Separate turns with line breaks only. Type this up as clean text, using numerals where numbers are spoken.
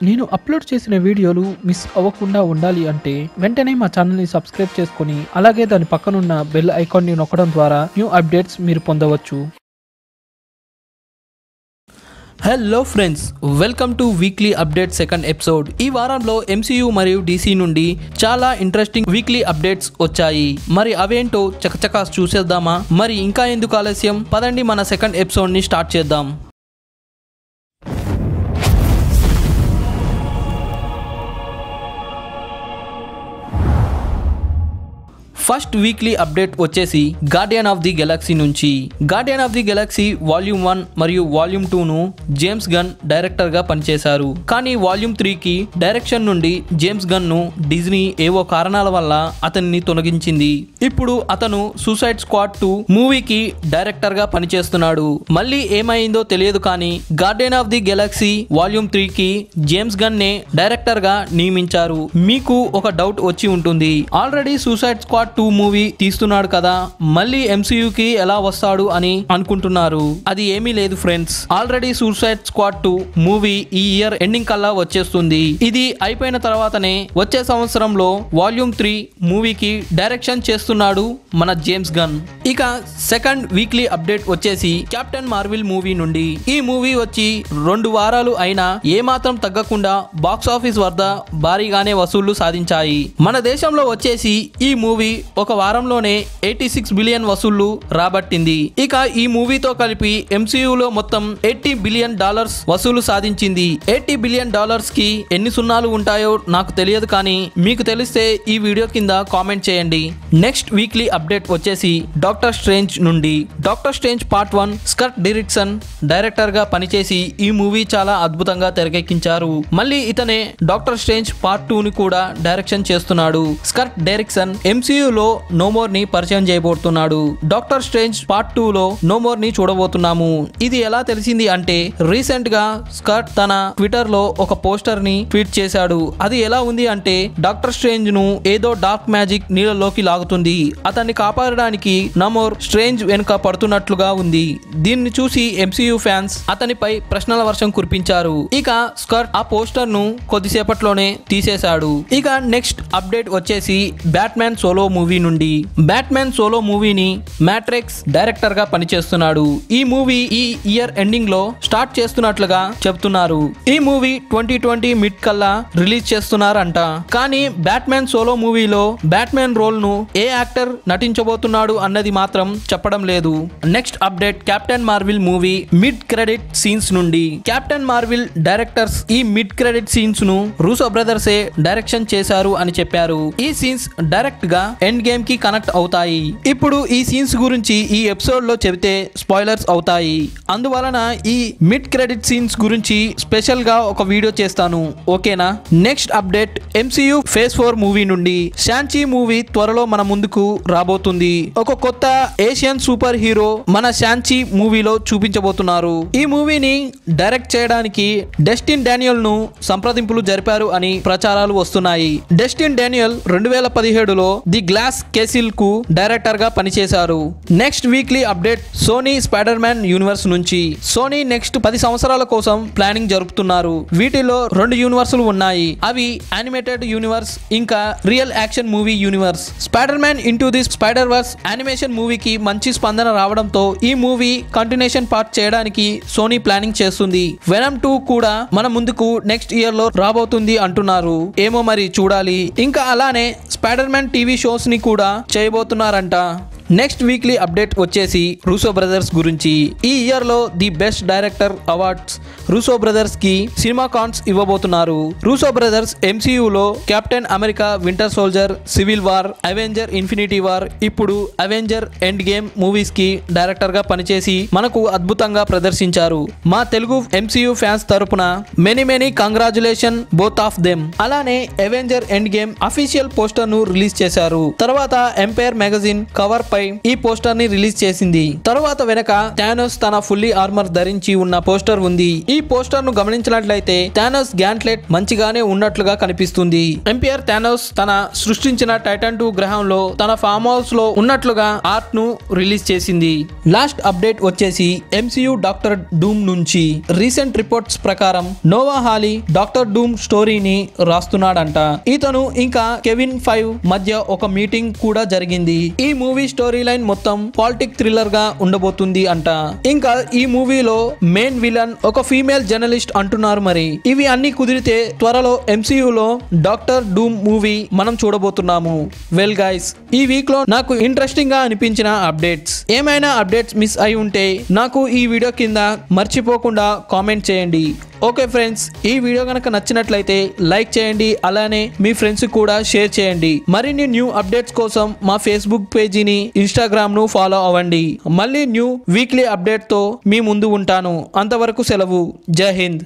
నేను అప్లోడ్ చేసిన వీడియోలు మిస్ అవ్వకుండా ఉండాలి అంటే వెంటనే మా ఛానల్ని సబ్స్క్రైబ్ చేసుకొని అలాగే దాని పక్కనున్న బెల్ ఐకాన్ని నొక్కడం ద్వారా న్యూ అప్డేట్స్ మీరు పొందవచ్చు. Hello friends, welcome two weekly update second episode. ఈ వారంలో ఎంసీయూ మరియు డీసీ నుండి చాలా ఇంట్రెస్టింగ్ వీక్లీ అప్డేట్స్ వచ్చాయి. మరి అవేంటో చకచకా చూసేద్దామా? మరి ఇంకా ఎందుకు ఆలస్యం, పదండి మన సెకండ్ ఎపిసోడ్ ని స్టార్ట్ చేద్దాం. ఫస్ట్ వీక్లీ అప్డేట్ వచ్చేసి గార్డియన్ ఆఫ్ ది గెలాక్సీ నుంచి. Guardian of the Galaxy volume 1 మరియు వాల్యూమ్ 2ను జేమ్స్ గన్ డైరెక్టర్ గా పనిచేశారు. కానీ వాల్యూమ్ 3కి డైరెక్షన్ నుండి జేమ్స్ గన్ ను డిజ్నీ ఏవో కారణాల వల్ల అతన్ని తొలగించింది. ఇప్పుడు అతను సూసైడ్ స్క్వాడ్ 2 మూవీకి డైరెక్టర్ గా పనిచేస్తున్నాడు. మళ్ళీ ఏమైందో తెలియదు కానీ Guardian of the Galaxy volume 3కి జేమ్స్ గన్ నే డైరెక్టర్ గా నియమించారు. మీకు ఒక డౌట్ వచ్చి ఉంటుంది, ఆల్రెడీ సూసైడ్ స్క్వాడ్ 2 మూవీ తీస్తున్నాడు కదా, మళ్ళీ ఎంసీయూకి ఎలా వస్తాడు అని అనుకుంటున్నారు. అది ఏమీ లేదు friends, already suicide squad 2 movie ఈ ఇయర్ ఎండింగ్ కల్లా వచ్చేస్తుంది. ఇది అయిపోయిన తర్వాతనే వచ్చే సంవత్సరంలో వాల్యూమ్ 3 మూవీకి డైరెక్షన్ చేస్తున్నాడు మన జేమ్స్ గన్. ఇక సెకండ్ వీక్లీ అప్డేట్ వచ్చేసి కెప్టెన్ మార్వెల్ మూవీ నుండి. ఈ మూవీ వచ్చి 2 వారాలు అయినా ఏమాత్రం తగ్గకుండా బాక్స్ ఆఫీస్ వద్ద భారీగానే వసూళ్లు సాధించాయి. మన దేశంలో వచ్చేసి ఈ మూవీ ఒక వారంలోనే 86 బిలియన్ వసూళ్లు రాబట్టింది. ఇక ఈ మూవీతో కలిపి ఎంసీయూలో మొత్తం $80 బిలియన్ వసూలు సాధించింది. $80 బిలియన్ కి ఎన్ని సున్నాలు ఉంటాయో నాకు తెలియదు, కానీ మీకు తెలిస్తే ఈ వీడియో కింద కామెంట్ చేయండి. నెక్స్ట్ వీక్లీ అప్డేట్ వచ్చేసి డాక్టర్ స్ట్రేంజ్ నుండి. Doctor strange part 1 స్కట్ Derrickson director గా పనిచేసి ఈ మూవీ చాలా అద్భుతంగా తెరకెక్కించారు. మళ్ళీ ఇతనే డాక్టర్ స్ట్రేంజ్ పార్ట్ 2 ని కూడా డైరెక్షన్ చేస్తున్నాడు. స్కట్ డెరిక్సన్ ఎంసీయూలో నోమోర్ ని పరిచయం చేయబోతున్నాడు. డాక్టర్ స్ట్రేంజ్ పార్ట్ 2 లో నోమోర్ ని చూడబోతున్నాము. ఇది ఎలా తెలిసింది అంటే, రీసెంట్ గా స్కట్ తన ట్విట్టర్ లో ఒక పోస్టర్ ని ట్వీట్ చేశాడు. అది ఎలా ఉంది అంటే, డాక్టర్ స్ట్రేంజ్ ను ఏదో డార్క్ మ్యాజిక్ నీళ్ళలోకి లాగుతుంది. అతన్ని కాపాడడానికి నమోర్ స్ట్రేంజ్ వెనుక పడుతున్నట్లుగా ఉంది. దీన్ని చూసి ఎంసీయూ ఫ్యాన్స్ అతనిపై ప్రశ్నల వర్షం కురిపించారు. ఇక స్కట్ ఆ పోస్టర్ ను కొద్దిసేపట్లోనే తీసేశాడు. ఇక నెక్స్ట్ అప్డేట్ వచ్చేసి బ్యాట్మ్యాన్ సోలో మూవీ నుండి. బ్యాట్మ్యాన్ సోలో మూవీని మ్యాట్రిక్స్ డైరెక్టర్ గా పనిచేస్తున్నాడు. ఈ మూవీ ఈ ఇయర్ ఎండింగ్ లో స్టార్ట్ చేస్తున్నట్లుగా చెప్తున్నారు. ఈ మూవీ 2020 మిడ్ కల్లా రిలీజ్ చేస్తున్నారంట. కానీ బ్యాట్మ్యాన్ సోలో మూవీలో బ్యాట్మ్యాన్ రోల్ ను ఏ యాక్టర్ నటించబోతున్నాడు అన్నది మాత్రం చెప్పడం లేదు. Next update captain Marvel movie mid credit scenes నుండి. కెప్టెన్ మార్వెల్ డైరెక్టర్స్ ఈ మిడ్ క్రెడిట్ సీన్స్ ను రూసో బ్రదర్సే డైరెక్షన్ చేశారు అని చెప్పారు. ఈ సీన్స్ డైరెక్ట్ గా ఎండ్ గేమ్ కి కనెక్ట్ అవుతాయి. ఇప్పుడు ఈ సీన్స్ గురించి ఈ ఎపిసోడ్ లో చెబితే స్పాయిలర్స్ అవుతాయి. అందువలన ఈ మిడ్ క్రెడిట్ సీన్స్ గురించి స్పెషల్ గా ఒక వీడియో చేస్తాను, ఓకేనా? Next update MCU phase 4 movie నుండి. షాంచీ మూవీ త్వరలో మన ముందుకు రాబోతుంది. ఒక కొత్త ఏషియన్ సూపర్ హీరో మన షాంచీ మూవీలో చూపించబోతున్నారు. ఈ మూవీని డైరెక్ట్ చేయడానికి డస్టిన్ డానియల్ ను సంప్రదింపులు జరిపారు అని ప్రచారాలు వస్తున్నాయి. డస్టిన్ డానియల్ 2017లో ది గ్లాస్ కేసిల్ కు డైరెక్టర్ గా పనిచేశారు. Next weekly update Sony Spider Man universe నుంచి. సోనీ నెక్స్ట్ 10 సంవత్సరాల కోసం ప్లానింగ్ జరుపుతున్నారు. వీటిలో 2 యూనివర్సులు ఉన్నాయి. అవి యానిమేటెడ్ యూనివర్స్ ఇంకా real action movie universe. Spider Man into the Spider verse animation మూవీకి మంచి స్పందన రావడంతో ఈ మూవీ కంటిన్యూషన్ పార్ట్ చేయడానికి సోనీ ప్లానింగ్ చేస్తుంది. వెనమ్ 2 కూడా మన ముందుకు నెక్స్ట్ ఇయర్ లో రాబోతుంది అంటున్నారు. ఏమో మరి చూడాలి. ఇంకా అలానే స్పైడర్ మ్యాన్ టీవీ షోస్ ని కూడా చేయబోతున్నారంట. నెక్స్ట్ వీక్లీ అప్డేట్ వచ్చేసి రూసో బ్రదర్స్ గురించి. ఈ ఇయర్ లో the best director awards Russo brothers కి సినిమా కాన్స్ ఇవ్వబోతున్నారు. రూసో బ్రదర్స్ ఎంసీయూలో Captain America Winter Soldier, Civil War, Avenger Infinity War, ఇప్పుడు అవెంజర్ ఎండ్ గేమ్ మూవీస్ కి డైరెక్టర్ గా పనిచేసి మనకు అద్భుతంగా ప్రదర్శించారు. మా తెలుగు ఎంసీయూ ఫ్యాన్స్ తరపున many congratulation both of them. అలానే Avenger Endgame official poster ను రిలీజ్ చేశారు. తర్వాత ఎంపైర్ మ్యాగజైన్ కవర్ పై పై ఈ పోస్టర్ ని రిలీజ్ చేసింది. తరువాత వెనక థానోస్ తన ఫుల్లీ ఆర్మర్ ధరించి ఉన్న పోస్టర్ ఉంది. ఈ పోస్టర్ ను గమనించినట్లయితే థానోస్ గ్యాంట్లెట్ మంచిగానే ఉన్నట్లుగా కనిపిస్తుంది. ఎంపైర్ థానోస్ తన సృష్టించిన టైటన్ 2 గ్రహంలో తన ఫామ్ హౌస్ లో ఉన్నట్లుగా ఆర్ట్ ను రిలీజ్ చేసింది. లాస్ట్ అప్డేట్ వచ్చేసి MCU డాక్టర్ డూమ్ నుంచి రీసెంట్ రిపోర్ట్స్ ప్రకారం నోవా హాలీ డాక్టర్ డూమ్ స్టోరీని రాస్తున్నాడంట. ఇతను ఇంకా కెవిన్ ఫైవ్ మధ్య ఒక మీటింగ్ కూడా జరిగింది. ఈ మూవీ స్టోరీ లైన్ మొత్తం పాలిటిక్ థ్రిల్లర్ గా ఉండబోతుంది అంట. ఇంకా ఈ మూవీలో మెయిన్ విలన్ ఒక ఫీమేల్ జర్నలిస్ట్ అంటున్నారు. మరి ఇవి అన్ని కుదిరితే త్వరలో MCU లో డాక్టర్ డూమ్ మూవీ మనం చూడబోతున్నాము. వెల్ గైస్, ఈ వీక్ లో నాకు ఇంట్రెస్టింగ్ గా అనిపించిన అప్డేట్స్ ఏమైనా అప్డేట్స్ మిస్ అయి ఉంటే నాకు ఈ వీడియో కింద మర్చిపోకుండా కామెంట్ చేయండి. ఓకే ఫ్రెండ్స్, ఈ వీడియో కనుక నచ్చినట్లయితే లైక్ చేయండి, అలానే మీ ఫ్రెండ్స్ కూడా షేర్ చేయండి. మరిన్ని న్యూ అప్డేట్స్ కోసం మా ఫేస్బుక్ పేజీని, ఇన్స్టాగ్రామ్ ను ఫాలో అవ్వండి. మళ్ళీ న్యూ వీక్లీ అప్డేట్ తో మీ ముందు ఉంటాను. అంతవరకు సెలవు. జై హింద్.